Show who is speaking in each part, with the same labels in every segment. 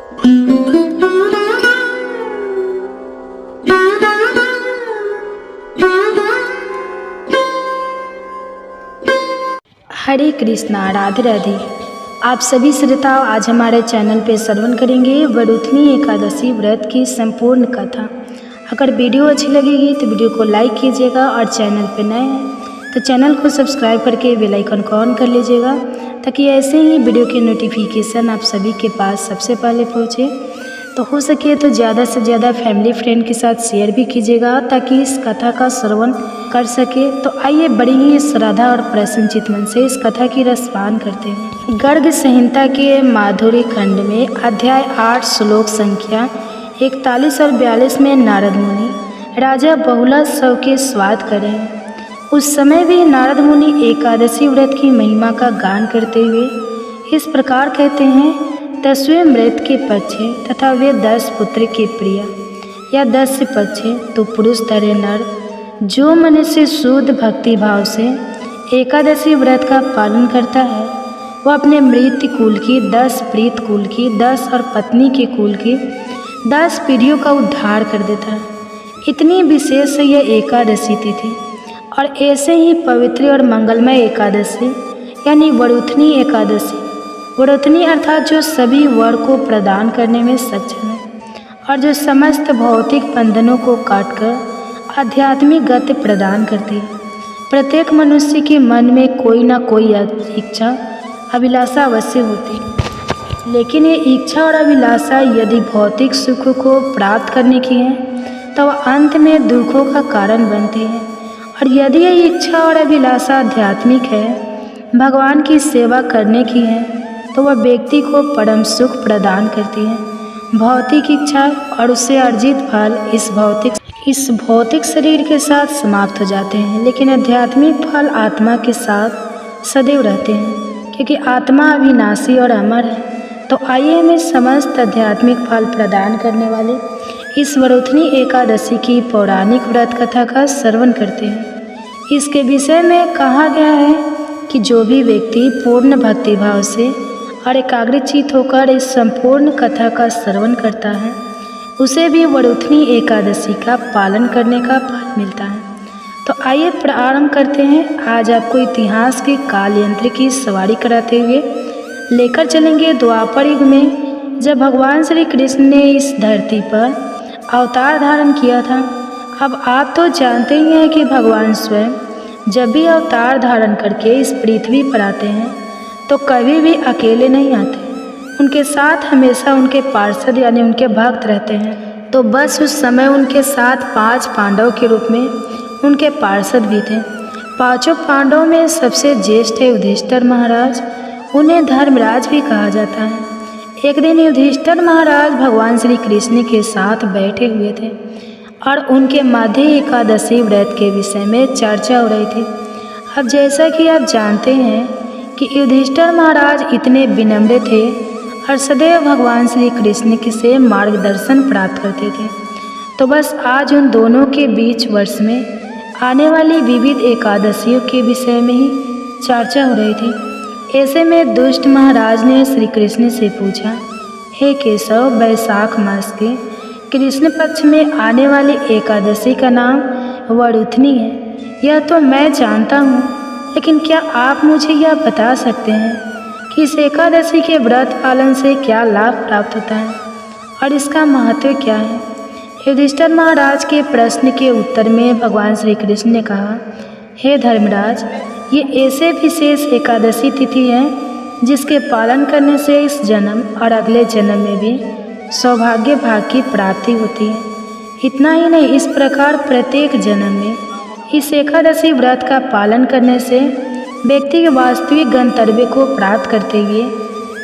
Speaker 1: हरे कृष्णा, राधे राधे। आप सभी श्रोताओं, आज हमारे चैनल पे श्रवण करेंगे वरुथनी एकादशी व्रत की संपूर्ण कथा। अगर वीडियो अच्छी लगेगी तो वीडियो को लाइक कीजिएगा और चैनल पे नए हैं तो चैनल को सब्सक्राइब करके बेल आइकन को ऑन कर लीजिएगा, ताकि ऐसे ही वीडियो के नोटिफिकेशन आप सभी के पास सबसे पहले पहुँचे। तो हो सके तो ज़्यादा से ज़्यादा फैमिली फ्रेंड के साथ शेयर भी कीजिएगा, ताकि इस कथा का श्रवण कर सके। तो आइए बड़ी ही श्रद्धा और प्रसन्नचित मन से इस कथा की रसपान करते हैं। गर्ग संहिता के माधुरी खंड में अध्याय 8 श्लोक संख्या 41 और 42 में नारद मुनि राजा बहुला शव के स्वाद करें। उस समय भी नारद मुनि एकादशी व्रत की महिमा का गान करते हुए इस प्रकार कहते हैं। 10वें मृत के पक्षे तथा वे 10 पुत्र के प्रिय या 10 पक्षे तो पुरुष धरे नर, जो मनुष्य शुद्ध भक्ति भाव से एकादशी व्रत का पालन करता है, वह अपने मृत कुल की 10 प्रीत कुल की 10 और पत्नी के कुल की 10 पीढ़ियों का उद्धार कर देता है। इतनी विशेष यह एकादशी तिथि और ऐसे ही पवित्र और मंगलमय एकादशी यानी वरुथनी एकादशी। वरुथनी अर्थात जो सभी वर को प्रदान करने में सक्षम है और जो समस्त भौतिक बंधनों को काटकर आध्यात्मिक गति प्रदान करती है। प्रत्येक मनुष्य के मन में कोई ना कोई इच्छा अभिलाषा अवश्य होती है, लेकिन ये इच्छा और अभिलाषा यदि भौतिक सुख को प्राप्त करने की है तो वह अंत में दुखों का कारण बनती है, और यदि ये इच्छा और अभिलाषा आध्यात्मिक है, भगवान की सेवा करने की है, तो वह व्यक्ति को परम सुख प्रदान करती है। भौतिक इच्छा और उससे अर्जित फल इस भौतिक शरीर के साथ समाप्त हो जाते हैं, लेकिन आध्यात्मिक फल आत्मा के साथ सदैव रहते हैं, क्योंकि आत्मा अविनाशी और अमर है। तो आइए हमें समस्त आध्यात्मिक फल प्रदान करने वाले इस वरुथनी एकादशी की पौराणिक व्रत कथा का श्रवण करते हैं। इसके विषय में कहा गया है कि जो भी व्यक्ति पूर्ण भक्ति भाव से और एकाग्रचित होकर इस संपूर्ण कथा का श्रवण करता है, उसे भी वरुथनी एकादशी का पालन करने का फल मिलता है। तो आइए प्रारंभ करते हैं। आज आपको इतिहास के काल यंत्र की सवारी कराते हुए लेकर चलेंगे द्वापर युग में, जब भगवान श्री कृष्ण ने इस धरती पर अवतार धारण किया था। अब आप तो जानते ही हैं कि भगवान स्वयं जब भी अवतार धारण करके इस पृथ्वी पर आते हैं तो कभी भी अकेले नहीं आते, उनके साथ हमेशा उनके पार्षद यानी उनके भक्त रहते हैं। तो बस उस समय उनके साथ 5 पांडव के रूप में उनके पार्षद भी थे। 5 पांडवों में सबसे ज्येष्ठ है युधिष्ठिर महाराज, उन्हें धर्मराज भी कहा जाता है। एक दिन युधिष्ठिर महाराज भगवान श्री कृष्ण के साथ बैठे हुए थे और उनके मध्य एकादशी व्रत के विषय में चर्चा हो रही थी। अब जैसा कि आप जानते हैं कि युधिष्ठिर महाराज इतने विनम्र थे और सदैव भगवान श्री कृष्ण से मार्गदर्शन प्राप्त करते थे। तो बस आज उन दोनों के बीच वर्ष में आने वाली विविध एकादशियों के विषय में ही चर्चा हो रही थी। ऐसे में दुष्ट महाराज ने श्री कृष्ण से पूछा, हे केशव, वैशाख मास के कृष्ण पक्ष में आने वाली एकादशी का नाम वरुथनी है। यह तो मैं जानता हूँ, लेकिन क्या आप मुझे यह बता सकते हैं कि इस एकादशी के व्रत पालन से क्या लाभ प्राप्त होता है और इसका महत्व क्या है? युधिष्ठिर महाराज के प्रश्न के उत्तर में भगवान श्री कृष्ण ने कहा, हे धर्मराज, ये ऐसे विशेष एकादशी तिथि है जिसके पालन करने से इस जन्म और अगले जन्म में भी सौभाग्य भाग की प्राप्ति होती है। इतना ही नहीं, इस प्रकार प्रत्येक जन्म में इस एकादशी व्रत का पालन करने से व्यक्ति के वास्तविक गंतव्य को प्राप्त करते हुए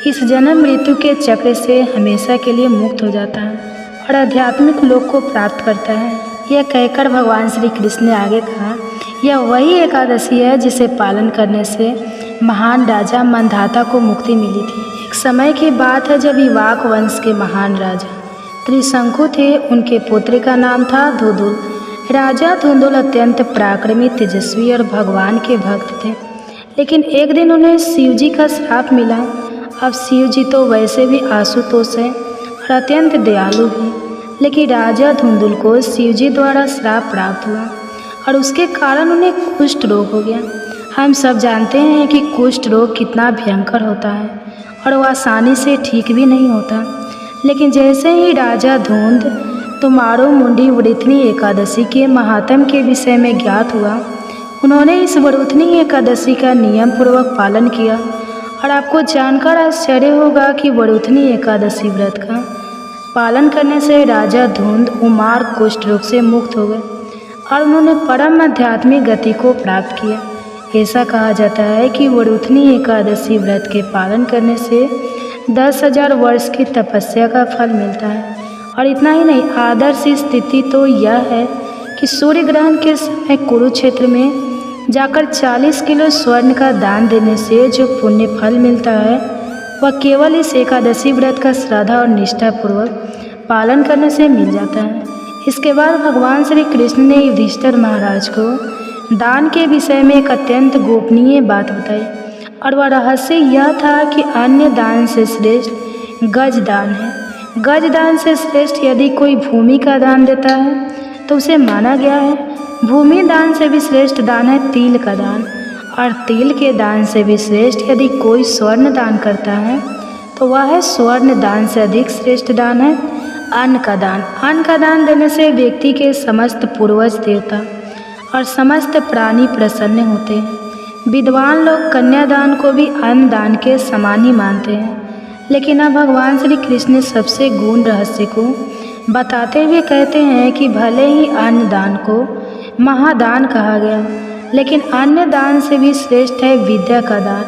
Speaker 1: इस जन्म मृत्यु के चक्र से हमेशा के लिए मुक्त हो जाता है और आध्यात्मिक लोक को प्राप्त करता है। यह कहकर भगवान श्री कृष्ण ने आगे कहा, यह वही एकादशी है जिसे पालन करने से महान राजा मंधाता को मुक्ति मिली थी। एक समय की बात है जब इवाक वंश के महान राजा त्रिशंकु थे। उनके पुत्र का नाम था धुंधुल। राजा धुंधुल अत्यंत पराक्रमी, तेजस्वी और भगवान के भक्त थे, लेकिन एक दिन उन्हें शिव जी का श्राप मिला। अब शिव जी तो वैसे भी आशुतोष है और अत्यंत दयालु भी। लेकिन राजा धुंधुल को शिवजी द्वारा श्राप प्राप्त हुआ और उसके कारण उन्हें कुष्ठ रोग हो गया। हम सब जानते हैं कि कुष्ठ रोग कितना भयंकर होता है और वह आसानी से ठीक भी नहीं होता। लेकिन जैसे ही राजा धुंध तुम्हारो मुंडी वरुथनी एकादशी के महात्म के विषय में ज्ञात हुआ, उन्होंने इस वरुथनी एकादशी का नियम पूर्वक पालन किया। और आपको जानकर आश्चर्य होगा कि वरुथनी एकादशी व्रत का पालन करने से राजा धुंध उमार कुष्ठ रोग से मुक्त हो गए और उन्होंने परम आध्यात्मिक गति को प्राप्त किया। ऐसा कहा जाता है कि वरुथनी एकादशी व्रत के पालन करने से 10,000 वर्ष की तपस्या का फल मिलता है। और इतना ही नहीं, आदर्श स्थिति तो यह है कि सूर्य ग्रहण के समय कुरुक्षेत्र में जाकर 40 किलो स्वर्ण का दान देने से जो पुण्य फल मिलता है वह केवल इस एकादशी व्रत का श्रद्धा और निष्ठापूर्वक पालन करने से मिल जाता है। इसके बाद भगवान श्री कृष्ण ने युधिष्ठिर महाराज को दान के विषय में एक अत्यंत गोपनीय बात बताई और वह रहस्य यह था कि अन्य दान से श्रेष्ठ गज दान है। गज दान से श्रेष्ठ यदि कोई भूमि का दान देता है तो उसे माना गया है। भूमि दान से भी श्रेष्ठ दान है तिल का दान, और तिल के दान से भी श्रेष्ठ यदि कोई स्वर्ण दान करता है तो वह है स्वर्ण दान से अधिक श्रेष्ठ दान है अन्न का दान। अन्न का दान देने से व्यक्ति के समस्त पूर्वज देवता और समस्त प्राणी प्रसन्न होते हैं। विद्वान लोग कन्यादान को भी अन्न दान के समान ही मानते हैं। लेकिन अब भगवान श्री कृष्ण ने सबसे गूढ़ रहस्य को बताते हुए कहते हैं कि भले ही अन्न दान को महादान कहा गया, लेकिन अन्य दान से भी श्रेष्ठ है विद्या का दान।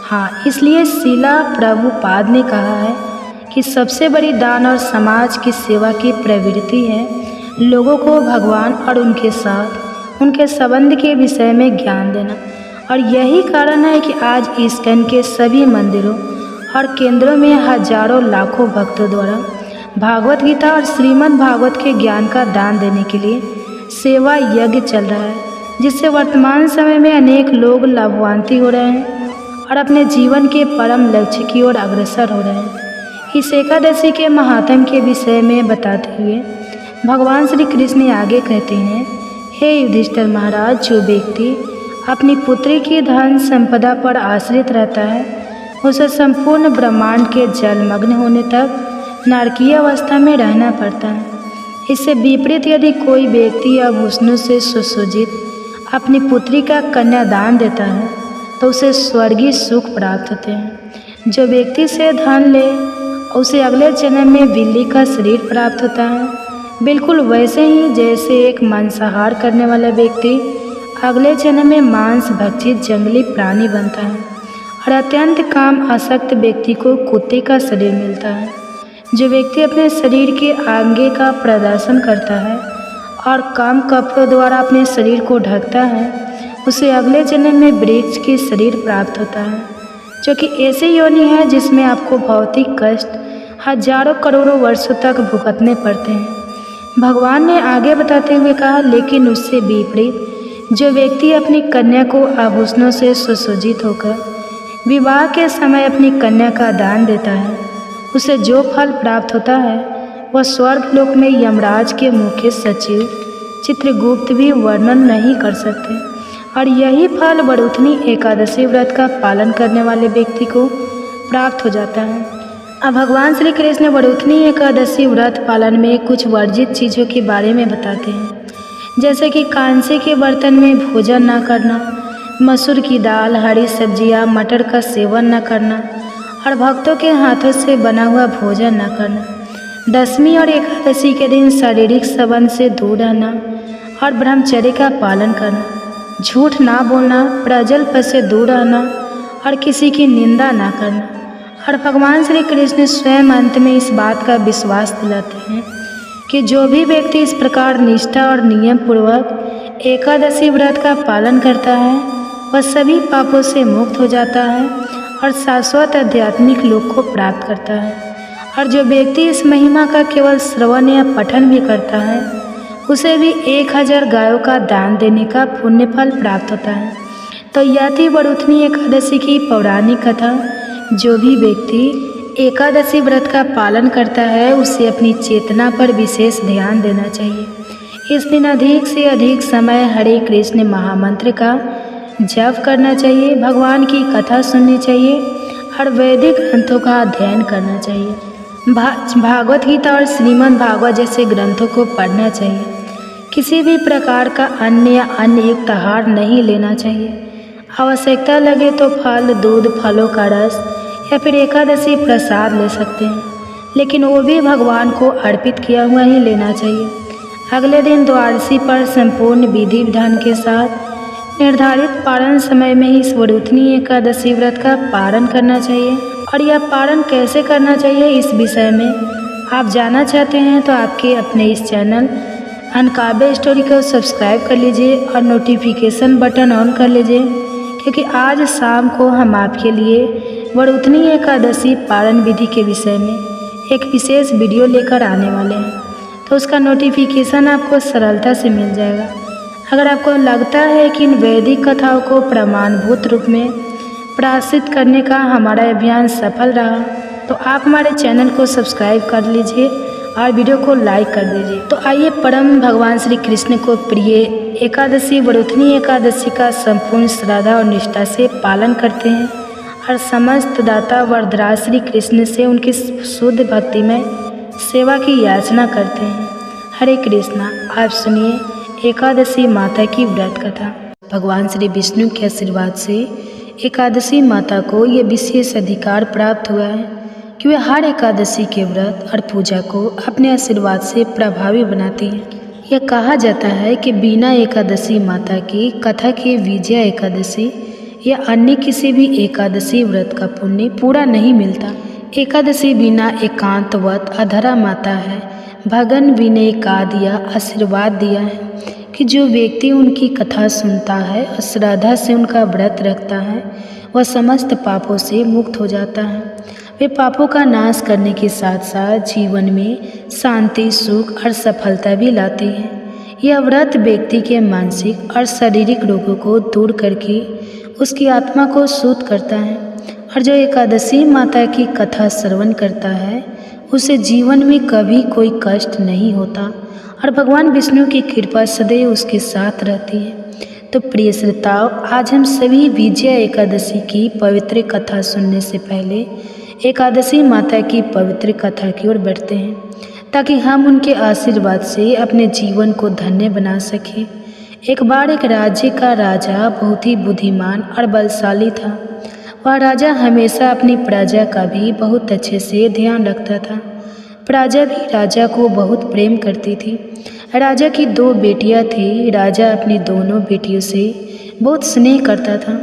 Speaker 1: हाँ, इसलिए शिला प्रभुपाद ने कहा है कि सबसे बड़ी दान और समाज की सेवा की प्रवृत्ति है लोगों को भगवान और उनके साथ उनके संबंध के विषय में ज्ञान देना। और यही कारण है कि आज इस्कॉन के सभी मंदिरों और केंद्रों में हजारों लाखों भक्तों द्वारा भागवत गीता और श्रीमद् भागवत के ज्ञान का दान देने के लिए सेवा यज्ञ चल रहा है, जिससे वर्तमान समय में अनेक लोग लाभान्वित हो रहे हैं और अपने जीवन के परम लक्ष्य की ओर अग्रसर हो रहे हैं। इस एकादशी के महात्म के विषय में बताते हुए भगवान श्री कृष्ण आगे कहते हैं, हे युधिष्ठिर महाराज, जो व्यक्ति अपनी पुत्री की धन संपदा पर आश्रित रहता है उसे संपूर्ण ब्रह्मांड के जलमग्न होने तक नारकीय अवस्था में रहना पड़ता है। इससे विपरीत यदि कोई व्यक्ति आभूषणों से सुसज्जित अपनी पुत्री का कन्यादान देता है तो उसे स्वर्गीय सुख प्राप्त होते हैं। जो व्यक्ति से धन ले उसे अगले जन्म में बिल्ली का शरीर प्राप्त होता है, बिल्कुल वैसे ही जैसे एक मांसाहार करने वाला व्यक्ति अगले जन्म में मांस भक्षित जंगली प्राणी बनता है और अत्यंत काम आसक्त व्यक्ति को कुत्ते का शरीर मिलता है। जो व्यक्ति अपने शरीर के आगे का प्रदर्शन करता है और कम कपड़ों द्वारा अपने शरीर को ढकता है उसे अगले जन्म में वृक्ष की शरीर प्राप्त होता है, जो कि ऐसी योनि है जिसमें आपको भौतिक कष्ट हजारों करोड़ों वर्षों तक भुगतने पड़ते हैं। भगवान ने आगे बताते हुए कहा, लेकिन उससे विपरीत जो व्यक्ति अपनी कन्या को आभूषणों से सुसज्जित होकर विवाह के समय अपनी कन्या का दान देता है उसे जो फल प्राप्त होता है वह स्वर्ग लोक में यमराज के मुख्य सचिव चित्रगुप्त भी वर्णन नहीं कर सकते। और यही फल वरुथनी एकादशी व्रत का पालन करने वाले व्यक्ति को प्राप्त हो जाता है। अब भगवान श्री कृष्ण वरुथनी एकादशी व्रत पालन में कुछ वर्जित चीज़ों के बारे में बताते हैं, जैसे कि कांसे के बर्तन में भोजन न करना, मसूर की दाल, हरी सब्जियां, मटर का सेवन न करना और भक्तों के हाथों से बना हुआ भोजन न करना। दशमी और एकादशी के दिन शारीरिक संबंध से दूर रहना और ब्रह्मचर्य का पालन करना, झूठ ना बोलना, प्रजल पद से दूर रहना और किसी की निंदा ना करना। और भगवान श्री कृष्ण स्वयं अंत में इस बात का विश्वास दिलाते हैं कि जो भी व्यक्ति इस प्रकार निष्ठा और नियम पूर्वक एकादशी व्रत का पालन करता है वह सभी पापों से मुक्त हो जाता है और शाश्वत आध्यात्मिक लोक को प्राप्त करता है। और जो व्यक्ति इस महिमा का केवल श्रवण या पठन भी करता है उसे भी 1000 गायों का दान देने का पुण्य फल प्राप्त होता है। तो यह थी वरुथनी एकादशी की पौराणिक कथा। जो भी व्यक्ति एकादशी व्रत का पालन करता है उसे अपनी चेतना पर विशेष ध्यान देना चाहिए। इस दिन अधिक से अधिक समय हरे कृष्ण महामंत्र का जप करना चाहिए, भगवान की कथा सुननी चाहिए और वैदिक ग्रंथों का अध्ययन करना चाहिए। भागवत गीता और श्रीमद् भागवत जैसे ग्रंथों को पढ़ना चाहिए। किसी भी प्रकार का अन्न या अन्य युक्त आहार नहीं लेना चाहिए। आवश्यकता लगे तो फल, दूध, फलों का रस या फिर एकादशी प्रसाद ले सकते हैं, लेकिन वो भी भगवान को अर्पित किया हुआ ही लेना चाहिए। अगले दिन द्वादशी पर संपूर्ण विधि विधान के साथ निर्धारित पारण समय में ही स्वरूपनी एकादशी व्रत का पारण करना चाहिए। और यह पारण कैसे करना चाहिए, इस विषय में आप जानना चाहते हैं तो आपके अपने इस चैनल अनकाव्य स्टोरी को सब्सक्राइब कर लीजिए और नोटिफिकेशन बटन ऑन कर लीजिए, क्योंकि आज शाम को हम आपके लिए वरुथनी एकादशी पारण विधि के विषय में एक विशेष वीडियो लेकर आने वाले हैं, तो उसका नोटिफिकेशन आपको सरलता से मिल जाएगा। अगर आपको लगता है कि इन वैदिक कथाओं को प्रमाणभूत रूप में प्रकाशित करने का हमारा अभियान सफल रहा, तो आप हमारे चैनल को सब्सक्राइब कर लीजिए और वीडियो को लाइक कर दीजिए। तो आइए परम भगवान श्री कृष्ण को प्रिय एकादशी वरुथनी एकादशी का संपूर्ण श्रद्धा और निष्ठा से पालन करते हैं और समस्त दाता वरदाता श्री कृष्ण से उनकी शुद्ध भक्ति में सेवा की याचना करते हैं। हरे कृष्णा। आप सुनिए एकादशी माता की व्रत कथा। भगवान श्री विष्णु के आशीर्वाद से एकादशी माता को ये विशेष अधिकार प्राप्त हुआ है कि वे हर एकादशी के व्रत और पूजा को अपने आशीर्वाद से प्रभावी बनाती हैं। यह कहा जाता है कि बिना एकादशी माता की कथा के विजया एकादशी या अन्य किसी भी एकादशी व्रत का पुण्य पूरा नहीं मिलता। एकादशी बिना एकांतवत अधरा माता है। भगवान विनय का दिया आशीर्वाद दिया है कि जो व्यक्ति उनकी कथा सुनता है और श्रद्धा से उनका व्रत रखता है, वह समस्त पापों से मुक्त हो जाता है। वे पापों का नाश करने के साथ साथ जीवन में शांति, सुख और सफलता भी लाते हैं। यह व्रत व्यक्ति के मानसिक और शारीरिक रोगों को दूर करके उसकी आत्मा को शुद्ध करता है। और जो एकादशी माता की कथा श्रवण करता है उसे जीवन में कभी कोई कष्ट नहीं होता और भगवान विष्णु की कृपा सदैव उसके साथ रहती है। तो प्रिय श्रोताओं, आज हम सभी विजया एकादशी की पवित्र कथा सुनने से पहले एकादशी माता की पवित्र कथा की ओर बढ़ते हैं, ताकि हम उनके आशीर्वाद से अपने जीवन को धन्य बना सकें। एक बार एक राज्य का राजा बहुत ही बुद्धिमान और बलशाली था। वह राजा हमेशा अपनी प्रजा का भी बहुत अच्छे से ध्यान रखता था। प्रजा भी राजा को बहुत प्रेम करती थी। राजा की 2 बेटियां थी। राजा अपनी दोनों बेटियों से बहुत स्नेह करता था।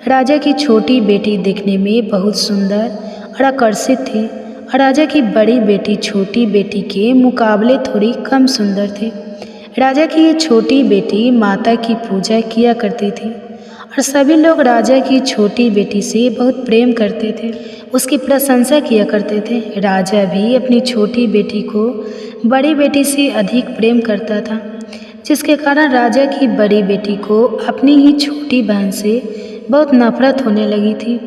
Speaker 1: राजा की छोटी बेटी देखने में बहुत सुंदर और आकर्षित थी और राजा की बड़ी बेटी छोटी बेटी के मुकाबले थोड़ी कम सुंदर थी। राजा की ये छोटी बेटी माता की पूजा किया करती थी और सभी लोग राजा की छोटी बेटी से बहुत प्रेम करते थे, उसकी प्रशंसा किया करते थे। राजा भी अपनी छोटी बेटी को बड़ी बेटी से अधिक प्रेम करता था, जिसके कारण राजा की बड़ी बेटी को अपनी ही छोटी बहन से बहुत नफरत होने लगी थी।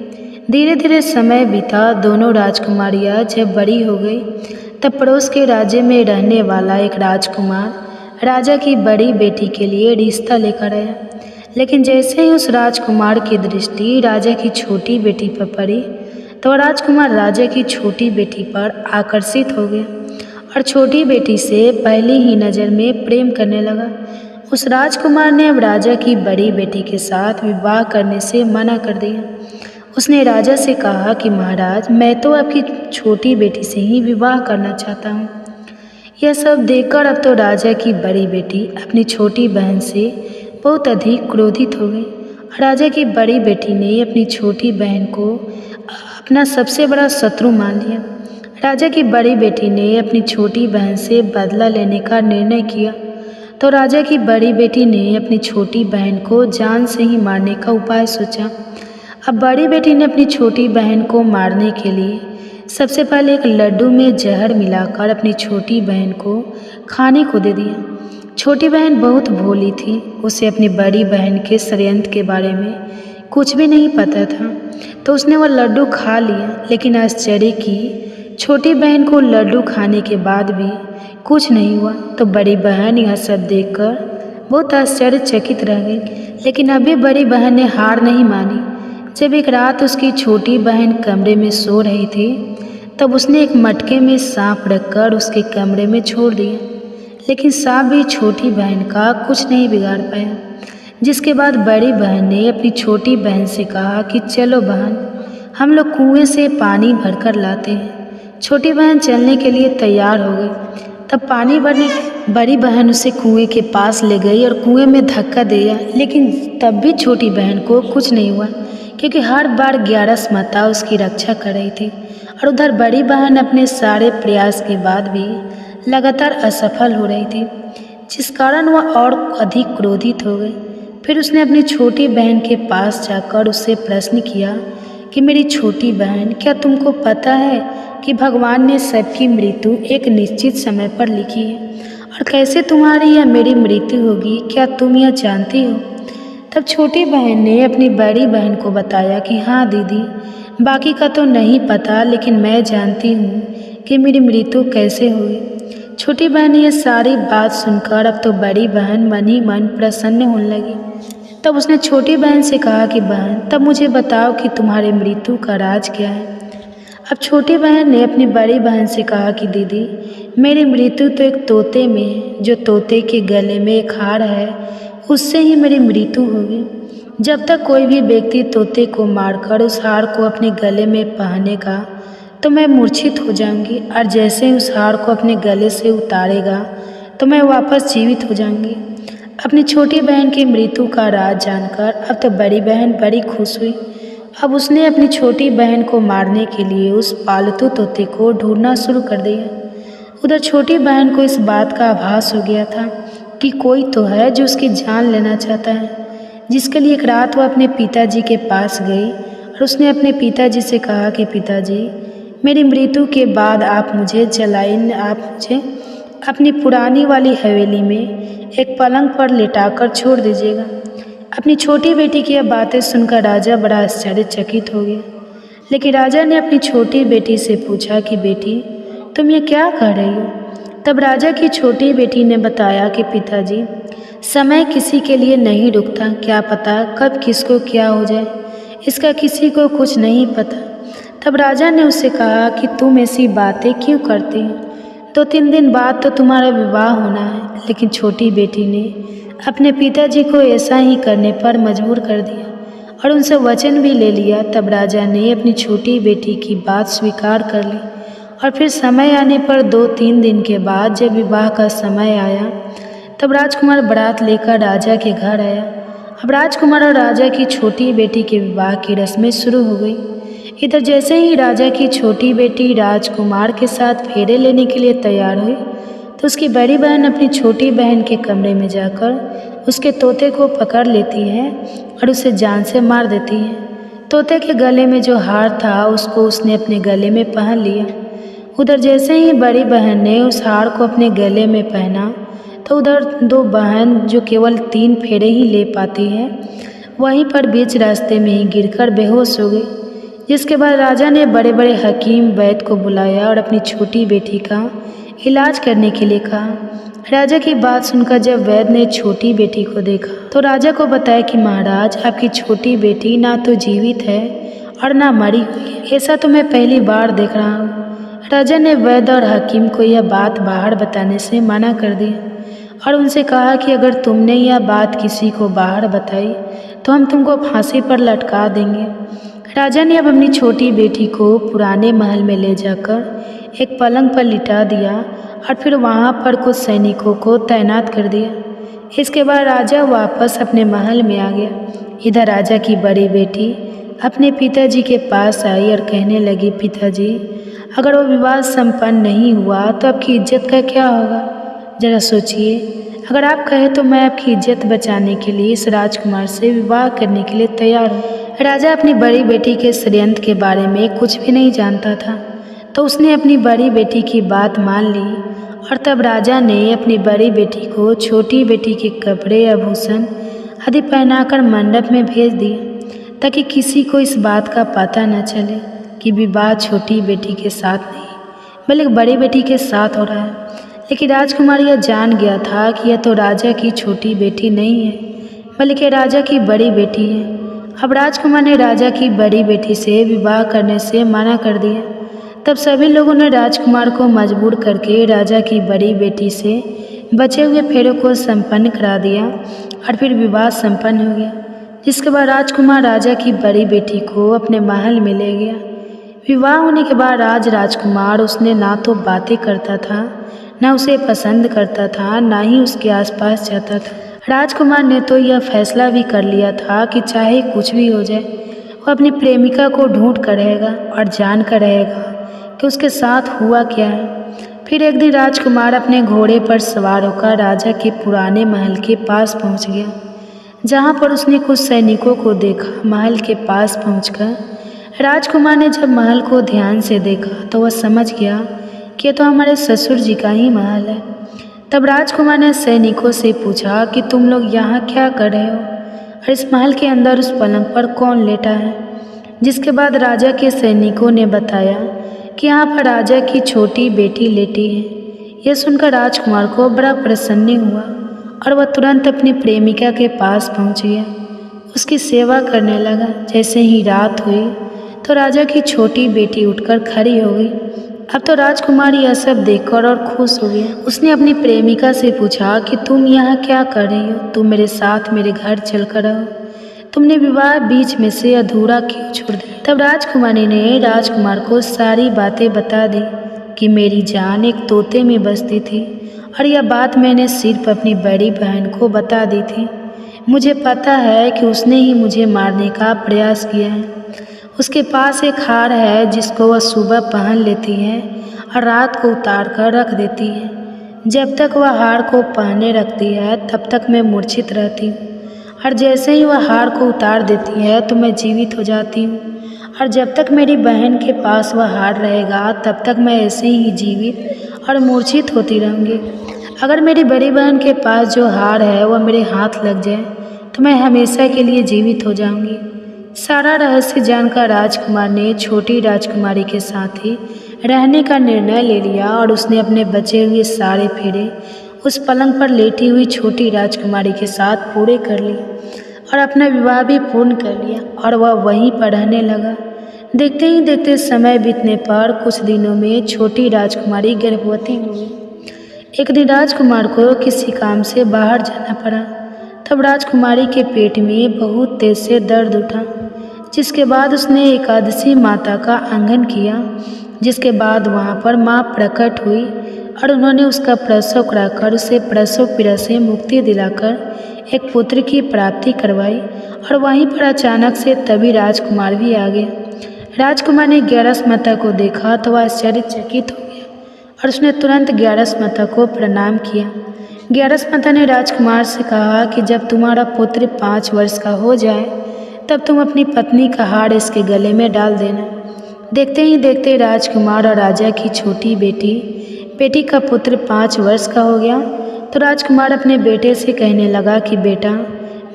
Speaker 1: धीरे धीरे समय बीता। दोनों राजकुमारियाँ जब बड़ी हो गई तब पड़ोस के राज्य में रहने वाला एक राजकुमार राजा की बड़ी बेटी के लिए रिश्ता लेकर आया। लेकिन जैसे ही उस राजकुमार की दृष्टि राजा की छोटी बेटी पर पड़ी तो राजकुमार राजा की छोटी बेटी पर आकर्षित हो गया और छोटी बेटी से पहली ही नज़र में प्रेम करने लगा। उस राजकुमार ने अब राजा की बड़ी बेटी के साथ विवाह करने से मना कर दिया। उसने राजा से कहा कि महाराज, मैं तो आपकी छोटी बेटी से ही विवाह करना चाहता हूँ। यह सब देखकर अब तो राजा की बड़ी बेटी अपनी छोटी बहन से बहुत अधिक क्रोधित हो गई। राजा की बड़ी बेटी ने अपनी छोटी बहन को अपना सबसे बड़ा शत्रु मान लिया। राजा की बड़ी बेटी ने अपनी छोटी बहन से बदला लेने का निर्णय किया तो राजा की बड़ी बेटी ने अपनी छोटी बहन को जान से ही मारने का उपाय सोचा। अब बड़ी बेटी ने अपनी छोटी बहन को मारने के लिए सबसे पहले एक लड्डू में जहर मिलाकर अपनी छोटी बहन को खाने को दे दिया। छोटी बहन बहुत भोली थी, उसे अपनी बड़ी बहन के षड्यंत्र के बारे में कुछ भी नहीं पता था। तो उसने वह लड्डू खा लिया। लेकिन आश्चर्य की छोटी बहन को लड्डू खाने के बाद भी कुछ नहीं हुआ। तो बड़ी बहन यह सब देखकर बहुत आश्चर्यचकित रह गई। लेकिन अभी बड़ी बहन ने हार नहीं मानी। जब एक रात उसकी छोटी बहन कमरे में सो रही थी, तब उसने एक मटके में सांप रखकर उसके कमरे में छोड़ दिया। लेकिन सांप भी छोटी बहन का कुछ नहीं बिगाड़ पाया। जिसके बाद बड़ी बहन ने अपनी छोटी बहन से कहा कि चलो बहन, हम लोग कुएं से पानी भरकर लाते हैं। छोटी बहन चलने के लिए तैयार हो गई। तब पानी भरने बड़ी बहन उसे कुएं के पास ले गई और कुएं में धक्का दिया। लेकिन तब भी छोटी बहन को कुछ नहीं हुआ, क्योंकि हर बार 11 माता उसकी रक्षा कर रही थी। और उधर बड़ी बहन अपने सारे प्रयास के बाद भी लगातार असफल हो रही थी, जिस कारण वह और अधिक क्रोधित हो गई। फिर उसने अपनी छोटी बहन के पास जाकर उससे प्रश्न किया कि मेरी छोटी बहन, क्या तुमको पता है कि भगवान ने सबकी मृत्यु एक निश्चित समय पर लिखी है, और कैसे तुम्हारी या मेरी मृत्यु होगी, क्या तुम यह जानती हो? तब छोटी बहन ने अपनी बड़ी बहन को बताया कि हाँ दीदी, बाकी का तो नहीं पता, लेकिन मैं जानती हूँ कि मेरी मृत्यु कैसे हुई। छोटी बहन ने यह सारी बात सुनकर अब तो बड़ी बहन मन ही मन प्रसन्न होने लगी। तब उसने छोटी बहन से कहा कि बहन, तब मुझे बताओ कि तुम्हारी मृत्यु का राज क्या है। अब छोटी बहन ने अपनी बड़ी बहन से कहा कि दीदी, मेरी मृत्यु तो एक तोते में है। जो तोते के गले में एक हार है, उससे ही मेरी मृत्यु होगी। जब तक कोई भी व्यक्ति तोते को मारकर उस हार को अपने गले में पहनेगा तो मैं मूर्छित हो जाऊंगी, और जैसे ही उस हार को अपने गले से उतारेगा तो मैं वापस जीवित हो जाऊंगी। अपनी छोटी बहन की मृत्यु का राज जानकर अब तो बड़ी बहन बड़ी खुश हुई। अब उसने अपनी छोटी बहन को मारने के लिए उस पालतू तोते को ढूंढना शुरू कर दिया। उधर छोटी बहन को इस बात का आभास हो गया था कि कोई तो है जो उसकी जान लेना चाहता है, जिसके लिए एक रात वह अपने पिताजी के पास गई और उसने अपने पिताजी से कहा कि पिताजी, मेरी मृत्यु के बाद आप मुझे अपनी पुरानी वाली हवेली में एक पलंग पर लिटाकर छोड़ दीजिएगा। अपनी छोटी बेटी की यह बातें सुनकर राजा बड़ा आश्चर्यचकित हो गया। लेकिन राजा ने अपनी छोटी बेटी से पूछा कि बेटी, तुम ये क्या कह रही हो? तब राजा की छोटी बेटी ने बताया कि पिताजी, समय किसी के लिए नहीं रुकता, क्या पता कब किसको क्या हो जाए, इसका किसी को कुछ नहीं पता। तब राजा ने उससे कहा कि तुम ऐसी बातें क्यों करती हो? 2-3 दिन बाद तो तुम्हारा विवाह होना है। लेकिन छोटी बेटी ने अपने पिताजी को ऐसा ही करने पर मजबूर कर दिया और उनसे वचन भी ले लिया। तब राजा ने अपनी छोटी बेटी की बात स्वीकार कर ली और फिर समय आने पर 2-3 दिन के बाद जब विवाह का समय आया, तब राजकुमार बारात लेकर राजा के घर आया। अब राजकुमार और राजा की छोटी बेटी के विवाह की रस्में शुरू हो गई। इधर जैसे ही राजा की छोटी बेटी राजकुमार के साथ फेरे लेने के लिए तैयार हुई, तो उसकी बड़ी बहन अपनी छोटी बहन के कमरे में जाकर उसके तोते को पकड़ लेती है और उसे जान से मार देती है। तोते के गले में जो हार था उसको उसने अपने गले में पहन लिया। उधर जैसे ही बड़ी बहन ने उस हार को अपने गले में पहना, तो उधर 2 बहन जो केवल 3 फेरे ही ले पाती है, वहीं पर बीच रास्ते में ही गिरकर बेहोश हो गई। जिसके बाद राजा ने बड़े बड़े हकीम वैद्य को बुलाया और अपनी छोटी बेटी का इलाज करने के लिए कहा। राजा की बात सुनकर जब वैद्य ने छोटी बेटी को देखा तो राजा को बताया कि महाराज, आपकी छोटी बेटी ना तो जीवित है और ना मरी हुई है। ऐसा तो मैं पहली बार देख रहा हूँ। राजा ने वैद्य और हकीम को यह बात बाहर बताने से मना कर दिया और उनसे कहा कि अगर तुमने यह बात किसी को बाहर बताई तो हम तुमको फांसी पर लटका देंगे। राजा ने अब अपनी छोटी बेटी को पुराने महल में ले जाकर एक पलंग पर लिटा दिया और फिर वहाँ पर कुछ सैनिकों को तैनात कर दिया। इसके बाद राजा वापस अपने महल में आ गया। इधर राजा की बड़ी बेटी अपने पिताजी के पास आई और कहने लगी, पिताजी, अगर वो विवाह संपन्न नहीं हुआ तो आपकी इज्जत का क्या होगा? ज़रा सोचिए, अगर आप कहें तो मैं आपकी इज्जत बचाने के लिए इस राजकुमार से विवाह करने के लिए तैयार हूँ। राजा अपनी बड़ी बेटी के षड्यंत्र के बारे में कुछ भी नहीं जानता था, तो उसने अपनी बड़ी बेटी की बात मान ली और तब राजा ने अपनी बड़ी बेटी को छोटी बेटी के कपड़े, आभूषण आदि पहनाकर मंडप में भेज दिया। ताकि किसी को इस बात का पता न चले कि विवाह छोटी बेटी के साथ नहीं बल्कि बड़ी बेटी के साथ हो रहा है। लेकिन राजकुमार यह जान गया था कि यह तो राजा की छोटी बेटी नहीं है बल्कि राजा की बड़ी बेटी है। अब राजकुमार ने राजा की बड़ी बेटी से विवाह करने से मना कर दिया। तब सभी लोगों ने राजकुमार को मजबूर करके राजा की बड़ी बेटी से बचे हुए फेरों को संपन्न करा दिया और फिर विवाह संपन्न हो गया। जिसके बाद राजकुमार राजा की बड़ी बेटी को अपने महल में ले गया। विवाह होने के बाद राजकुमार उसने ना तो बातें करता था, ना उसे पसंद करता था, ना ही उसके आसपास जाता था। राजकुमार ने तो यह फैसला भी कर लिया था कि चाहे कुछ भी हो जाए वो अपनी प्रेमिका को ढूंढ कर रहेगा और जान कर रहेगा कि उसके साथ हुआ क्या है। फिर एक दिन राजकुमार अपने घोड़े पर सवार होकर राजा के पुराने महल के पास पहुंच गया, जहां पर उसने कुछ सैनिकों को देखा। महल के पास पहुंचकर राजकुमार ने जब महल को ध्यान से देखा तो वह समझ गया कि यह तो हमारे ससुर जी का ही महल है। तब राजकुमार ने सैनिकों से पूछा कि तुम लोग यहाँ क्या कर रहे हो और इस महल के अंदर उस पलंग पर कौन लेटा है। जिसके बाद राजा के सैनिकों ने बताया कि यहाँ पर राजा की छोटी बेटी लेटी है। यह सुनकर राजकुमार को बड़ा प्रसन्न हुआ और वह तुरंत अपनी प्रेमिका के पास पहुँच गया, उसकी सेवा करने लगा। जैसे ही रात हुई तो राजा की छोटी बेटी उठकर खड़ी हो गई। अब तो राजकुमार यह सब देखकर और खुश हो गया। उसने अपनी प्रेमिका से पूछा कि तुम यहाँ क्या कर रही हो, तुम मेरे साथ मेरे घर चल कर आओ, तुमने विवाह बीच में से अधूरा क्यों छोड़ दिया। तब राजकुमारी ने राजकुमार को सारी बातें बता दी कि मेरी जान एक तोते में बसती थी और यह बात मैंने सिर्फ अपनी बड़ी बहन को बता दी थी। मुझे पता है कि उसने ही मुझे मारने का प्रयास किया है। उसके पास एक हार है जिसको वह सुबह पहन लेती है और रात को उतार कर रख देती है। जब तक वह हार को पहने रखती है तब तक मैं मूर्छित रहती हूँ और जैसे ही वह हार को उतार देती है तो मैं जीवित हो जाती हूँ। और जब तक मेरी बहन के पास वह हार रहेगा तब तक मैं ऐसे ही जीवित और मूर्छित होती रहूँगी। अगर मेरी बड़ी बहन के पास जो हार है वह मेरे हाथ लग जाए तो मैं हमेशा के लिए जीवित हो जाऊँगी। सारा रहस्य जानकर राजकुमार ने छोटी राजकुमारी के साथ ही रहने का निर्णय ले लिया और उसने अपने बचे हुए सारे फेरे उस पलंग पर लेटी हुई छोटी राजकुमारी के साथ पूरे कर लिए और अपना विवाह भी पूर्ण कर लिया और वह वहीं पर रहने लगा। देखते ही देखते समय बीतने पर कुछ दिनों में छोटी राजकुमारी गर्भवती हो गई। एक दिन राजकुमार को किसी काम से बाहर जाना पड़ा। तब राजकुमारी के पेट में बहुत तेज से दर्द उठा, जिसके बाद उसने एकादशी माता का आंगन किया। जिसके बाद वहाँ पर माँ प्रकट हुई और उन्होंने उसका प्रसव कराकर उसे प्रसव पीड़ा से मुक्ति दिलाकर एक पुत्र की प्राप्ति करवाई। और वहीं पर अचानक से तभी राजकुमार भी आ गया। राजकुमार ने ग्यारस माता को देखा तो वह आश्चर्यचकित हो गया और उसने तुरंत ग्यारस माता को प्रणाम किया। ग्यारस माता ने राजकुमार से कहा कि जब तुम्हारा पुत्र 5 वर्ष का हो जाए तब तुम अपनी पत्नी का हार इसके गले में डाल देना। देखते ही देखते राजकुमार और राजा की छोटी बेटी का पुत्र 5 वर्ष का हो गया। तो राजकुमार अपने बेटे से कहने लगा कि बेटा,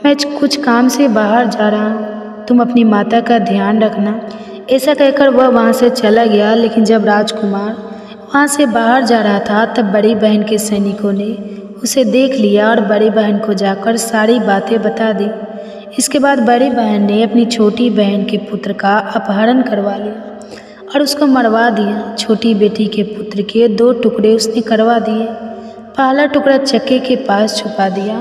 Speaker 1: मैं कुछ काम से बाहर जा रहा हूँ, तुम अपनी माता का ध्यान रखना। ऐसा कहकर वह वहाँ से चला गया। लेकिन जब राजकुमार वहाँ से बाहर जा रहा था तब बड़ी बहन के सैनिकों ने उसे देख लिया और बड़ी बहन को जाकर सारी बातें बता दी। इसके बाद बड़ी बहन ने अपनी छोटी बहन के पुत्र का अपहरण करवा लिया और उसको मरवा दिया। छोटी बेटी के पुत्र के 2 टुकड़े उसने करवा दिए। पहला टुकड़ा चक्के के पास छुपा दिया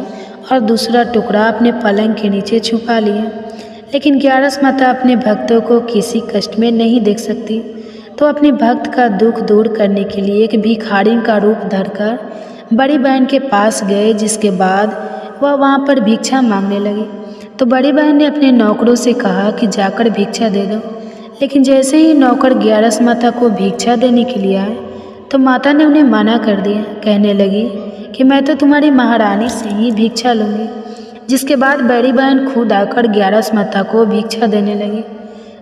Speaker 1: और दूसरा टुकड़ा अपने पलंग के नीचे छुपा लिया। लेकिन ग्यारस माता अपने भक्तों को किसी कष्ट में नहीं देख सकती, तो अपने भक्त का दुख दूर करने के लिए एक भिखारी का रूप धरकर बड़ी बहन के पास गए। जिसके बाद वह वहाँ पर भिक्षा मांगने लगी। तो बड़ी बहन ने अपने नौकरों से कहा कि जाकर भिक्षा दे दो। लेकिन जैसे ही नौकर ग्यारस माता को भिक्षा देने के लिए आए तो माता ने उन्हें मना कर दिया। कहने लगी कि मैं तो तुम्हारी महारानी से ही भिक्षा लूँगी। जिसके बाद बड़ी बहन खुद आकर ग्यारस माता को भिक्षा देने लगी।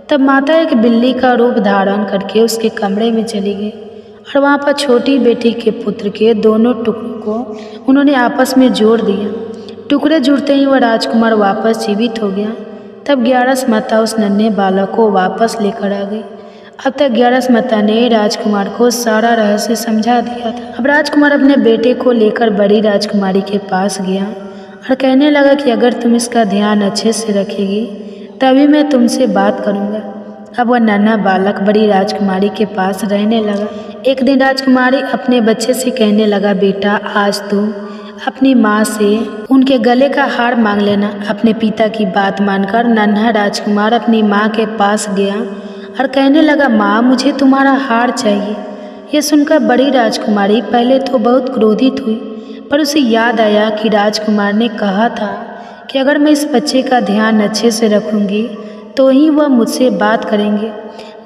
Speaker 1: तब माता एक बिल्ली का रूप धारण करके उसके कमरे में चली गई और वहाँ पर छोटी बेटी के पुत्र के दोनों टुकड़ों को उन्होंने आपस में जोड़ दिया। टुकड़े जुड़ते ही वह राजकुमार वापस जीवित हो गया। तब ग्यारस माता उस नन्हे बालक को वापस लेकर आ गई। अब तक ग्यारस माता ने राजकुमार को सारा रहस्य समझा दिया था। अब राजकुमार अपने बेटे को लेकर बड़ी राजकुमारी के पास गया और कहने लगा कि अगर तुम इसका ध्यान अच्छे से रखेगी तभी मैं तुमसे बात करूँगा। अब वह नन्हा बालक बड़ी राजकुमारी के पास रहने लगा। एक दिन राजकुमारी अपने बच्चे से कहने लगा, बेटा आज तुम अपनी माँ से उनके गले का हार मांग लेना। अपने पिता की बात मानकर नन्हा राजकुमार अपनी माँ के पास गया और कहने लगा, माँ मुझे तुम्हारा हार चाहिए। यह सुनकर बड़ी राजकुमारी पहले तो बहुत क्रोधित हुई, पर उसे याद आया कि राजकुमार ने कहा था कि अगर मैं इस बच्चे का ध्यान अच्छे से रखूँगी तो ही वह मुझसे बात करेंगे,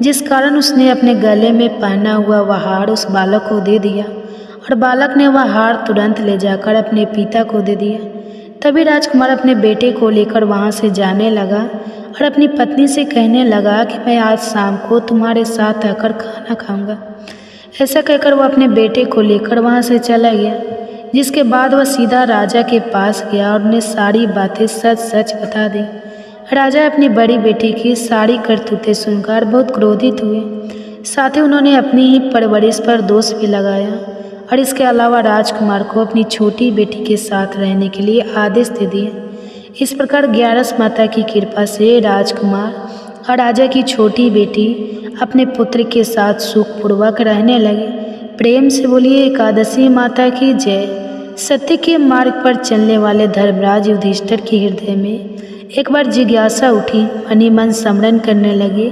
Speaker 1: जिस कारण उसने अपने गले में पहना हुआ वह हार उस बालक को दे दिया और बालक ने वह हार तुरंत ले जाकर अपने पिता को दे दिया। तभी राजकुमार अपने बेटे को लेकर वहाँ से जाने लगा और अपनी पत्नी से कहने लगा कि मैं आज शाम को तुम्हारे साथ आकर खाना खाऊंगा। ऐसा कहकर वह अपने बेटे को लेकर वहाँ से चला गया, जिसके बाद वह सीधा राजा के पास गया और उन्हें सारी बातें सच सच बता दी। राजा अपनी बड़ी बेटी की सारी करतूतें सुनकर बहुत क्रोधित हुए। साथ ही उन्होंने अपनी ही परवरिश पर दोष भी लगाया और इसके अलावा राजकुमार को अपनी छोटी बेटी के साथ रहने के लिए आदेश दे दिए। इस प्रकार ग्यारस माता की कृपा से राजकुमार और राजा की छोटी बेटी अपने पुत्र के साथ सुखपूर्वक रहने लगे। प्रेम से बोलिए एकादशी माता की जय। सत्य के मार्ग पर चलने वाले धर्मराज युधिष्ठिर के हृदय में एक बार जिज्ञासा उठी। मनी मन स्मरण करने लगे,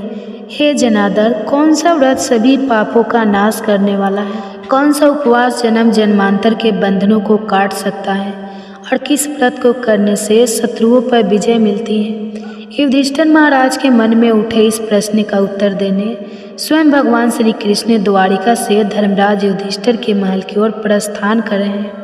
Speaker 1: हे जनार्दन, कौन सा व्रत सभी पापों का नाश करने वाला है? कौन सा उपवास जन्म जन्मांतर के बंधनों को काट सकता है और किस व्रत को करने से शत्रुओं पर विजय मिलती है? युधिष्ठिर महाराज के मन में उठे इस प्रश्न का उत्तर देने स्वयं भगवान श्री कृष्ण द्वारिका से धर्मराज युधिष्ठिर के महल की ओर प्रस्थान कर रहे हैं।